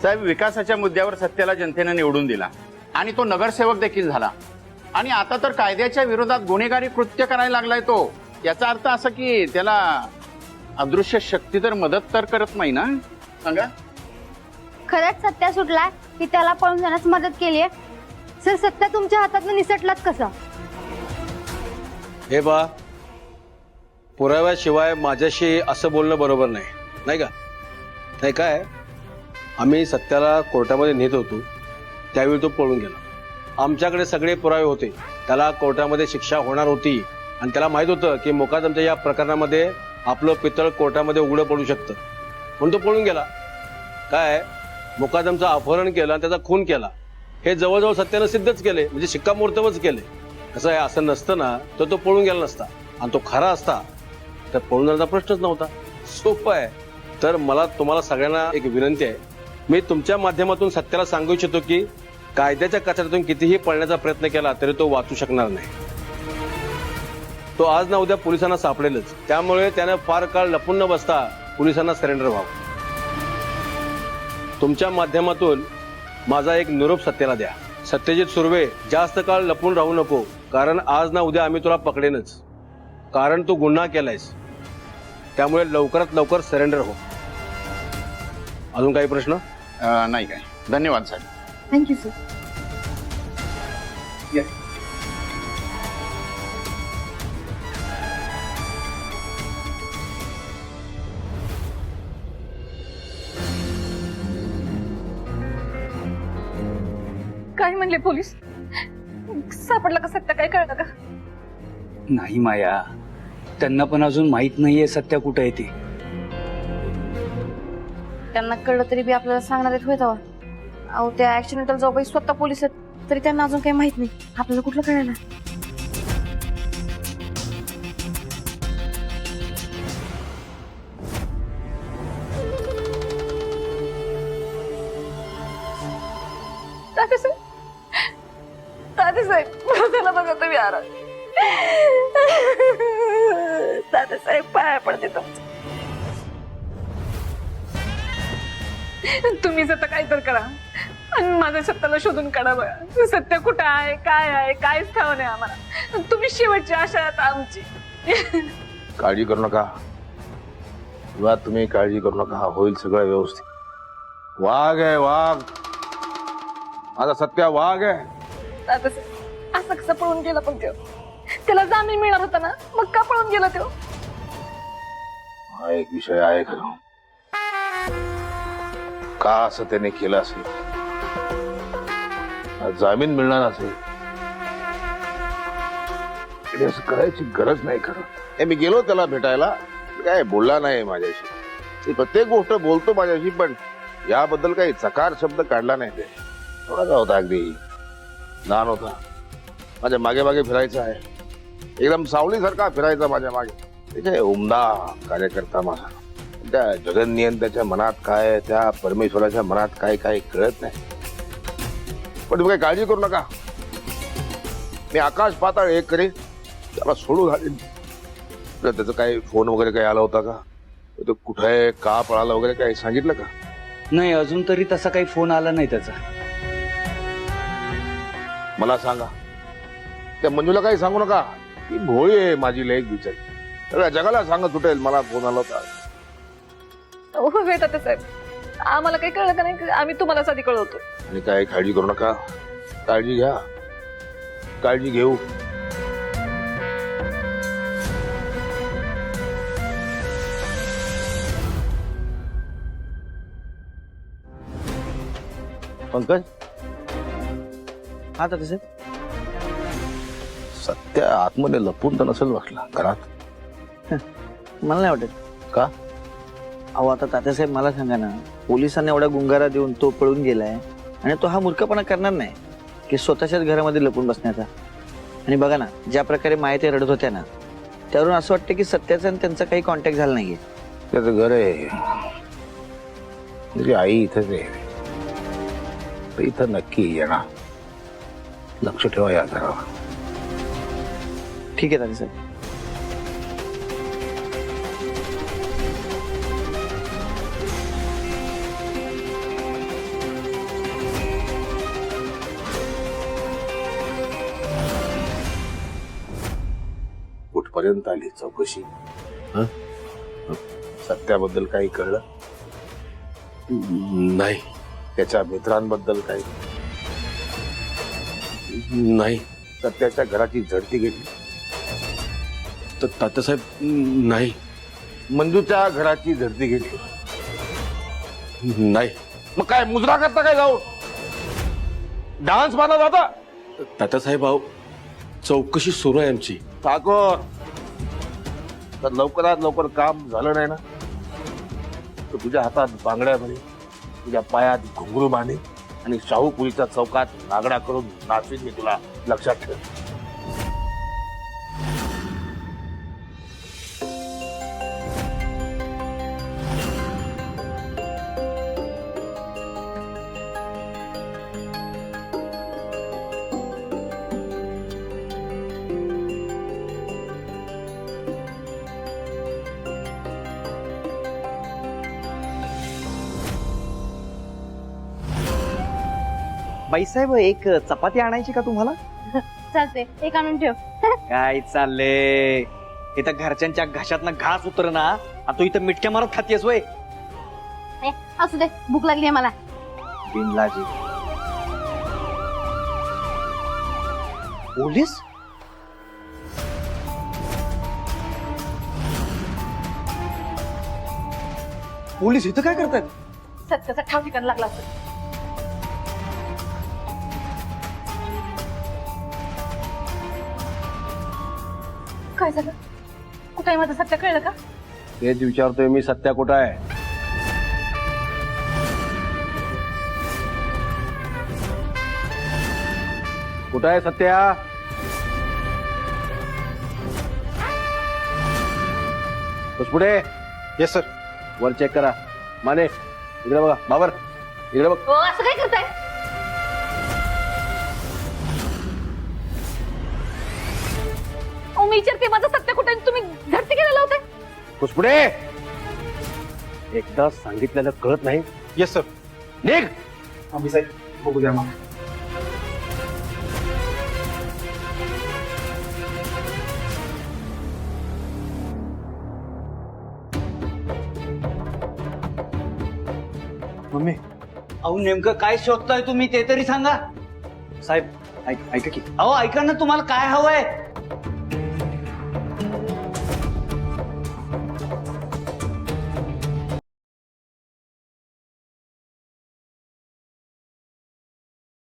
साहेब, विकासाच्या मुद्द्यावर सत्याला जनतेने निवडून दिला आणि तो नगरसेवक देखील झाला आणि आता तर कायद्याच्या विरोधात गुन्हेगारी कृत्य करायला लागलाय तो. याचा अर्थ असा की त्याला अदृश्य शक्ती तर मदत तर करत नाही ना? सांगा. खरंच सत्या सुटलाय की त्याला पळून जाण्यास मदत केली आहे? सर, सत्या तुमच्या हातातून निसटलाच कसा? हे बा, पुराव्याशिवाय माझ्याशी असं बोलणं बरोबर नाही, नाही का? नाही काय, आम्ही सत्याला कोर्टामध्ये नेत होतो त्यावेळी तो पळून गेला. आमच्याकडे सगळे पुरावे होते, त्याला कोर्टामध्ये शिक्षा होणार होती आणि त्याला माहित होतं की मोकादमच्या या प्रकरणामध्ये आपलं पितळ कोर्टामध्ये उघडं पडू शकतं, म्हणून तो पळून गेला. काय, मोकादमचं अपहरण केलं आणि त्याचा खून केला हे जवळजवळ सत्यानं सिद्धच केले, म्हणजे शिक्कामोर्तबच केले. कसं आहे, असं नसतं ना तर तो पळून गेला नसता, आणि तो खरा असता तर पळून जाण्याचा प्रश्नच नव्हता. सोपं आहे. तर मला तुम्हाला सगळ्यांना एक विनंती आहे, मी तुमच्या माध्यमातून सत्याला सांगू इच्छितो की कायद्याच्या कचऱ्यातून कितीही पळण्याचा प्रयत्न केला तरी तो वाचू शकणार नाही. तो आज ना उद्या पोलिसांना सापडेलच, त्यामुळे त्याने फार काळ लपून न बसता पोलिसांना सरेंडर व्हावं. तुमच्या माध्यमातून माझा एक निरोप सत्याला द्या. सत्यजित सुर्वे, जास्त काळ लपून राहू नको, कारण आज ना उद्या आम्ही तुला पकडेनच, कारण तू गुन्हा केलायस. त्यामुळे लवकरात लवकर सरेंडर हो. अजून काही प्रश्न? नाही काय. धन्यवाद साहेब. Thank you sir. काय म्हणले पोलीस? सापडला का सत्य? काय कळलं का? नाही माया, त्यांना पण अजून माहित नाहीये सत्या कुठे आहे ते. त्यांना कळलं तरी बी आपल्याला सांगणार आहेत होय तेव्हा. अहो, त्या ऍक्सिडेंटल जाऊ स्वतः पोलीस आहेत तरी त्यांना अजून काही माहित नाही. आपल्याला कुठलं कळायला? तात्यासाहेब, त्याला बघा तुम्ही आराम. तात्यासाहेब, पाया पडते तुमचं. तुम्हीच आता काय तर करा आणि माझ्या सत्याला शोधून काढा. बघा सत्य कुठं आहे, काय आहे, काहीच ठाव नाही आम्हाला. तुम्ही शेवटची आशा आता आमची. काळजी करू नका, तुम्ही काळजी करू नका, होईल सगळं व्यवस्थित. वाघ आहे वाघ, माझा सत्या वाघ आहे. तात्यासाहेब, असं कसं पळून गेला पण तो? त्याला जामीन मिळणार होता ना, मग का पळून गेला तो? हा एक विषय आहे खरं, का असं त्याने केलं असेल, जामीन मिळणार असेल, असं करायची गरज नाही. खरं मी गेलो त्याला भेटायला, काय बोलला नाही माझ्याशी. प्रत्येक गोष्ट बोलतो माझ्याशी, पण याबद्दल काही चकार शब्द काढला नाही. ते थोडासा होता, अगदी लहान होता, माझ्या मागे मागे फिरायचा आहे, एकदम सावलीसारखा फिरायचा माझ्या मागे. त्याच्या उमदा कार्यकर्ता माझा. त्या जगन्नियंत्याच्या मनात काय, त्या परमेश्वराच्या मनात काय, काही कळत नाही. पण तुम्ही काही काळजी करू नका, मी आकाश पाताळ एक करेन, त्याला सोडून घालेन. त्याचा काही फोन वगैरे काही आला होता का? तो कुठे आहे, का पळाला वगैरे काही सांगितलं का? नाही, अजून तरी तसा काही फोन आला नाही त्याचा. मला सांगा, त्या मंजूला काही सांगू नका, ती भोळी आहे माझी लेक बिचारी. सगळ्या जगाला सांगत सुटेल मला फोन आला होता. हो तात्यासाहेब, आम्हाला काही कळलं का नाही? आम्ही तुम्हालाच आधी कळवतो. आणि काय काळजी करू नका, काळजी घ्या, काळजी घेऊ. पंकज, हा तात्यासाहेब. सत्या आतमध्ये लपून तर नसेल बसला घरात? मला नाही वाटत. का? अहो, आता तात्यासाहेब मला सांगा ना, पोलिसांना एवढा गुंगारा देऊन तो पळून गेलाय आणि तो हा मूर्खपणा करणार नाही की स्वतःच्याच घरामध्ये लपून बसण्याचा. आणि बघा ना, ज्या प्रकारे माया ते रडत होत्या ना, त्यावरून असं वाटतं की सत्याचा आणि त्यांचा काही कॉन्टॅक्ट झाला नाहीये. त्याचं घर आहे, तुझी आई इथंच आहे, इथं नक्की येणार. लक्ष ठेवा या घरावर. ठीक आहे तात्यासाहेब. तुझ्यापर्यंत आली चौकशी? हं? सत्याबद्दल काही कळलं? नाही त्याच्या मित्रांबद्दल काही? नाही सत्याच्या घराची झडती घेतली? तात्यासाहेब नाही मंजूच्या घराची झडती घेतली? नाही मग काय मुजरा करता काय जाऊन? डान्स मारला जाता? तात्यासाहेब अहो चौकशी सुरू आहे आमची. ठाकोर, तर लवकरात लवकर काम झालं नाही ना तर तुझ्या हातात बांगड्या म्हणे, तुझ्या पायात घुंगरू बांधे आणि शाहूपुरीच्या चौकात नागडा करून नाचवीन मी तुला, लक्षात ठेव. बाईसाहेब एक चपाती आणायची का तुम्हाला? चालते, एक आणून ठेव. काय चाललंय? इथं घरच्यांच्या घशातनं घास उतर ना, तू इथं मिटक्या मारत खातीयस वय? असू दे, भूक लागली आहे मला. बिनलाजी. पोलीस? पोलीस इथं काय करतात? सत्याचा ठाव ठिकाण लागला असेल. काय झालं? कुठे माझं सत्य कळलं का? तेच विचारतोय मी, सत्या कुठं आहे? कुठं आहे सत्या? पुढे. Yes sir. वर चेक करा. माने इकडे बघा. बाबर इकडे बघ. असं काय करताय? मी विचारते माझं सत्य कुठे आहे? तुम्ही झडती केलेलं होते? पुढे. एकदा सांगितलेलं कळत नाही. Yes sir. निघ. आम्ही साहेब बघू द्या मग. मम्मी, अहो नेमकं काय शोधताय तुम्ही ते तरी सांगा. साहेब ऐका की. अहो ऐका ना, तुम्हाला काय हवंय?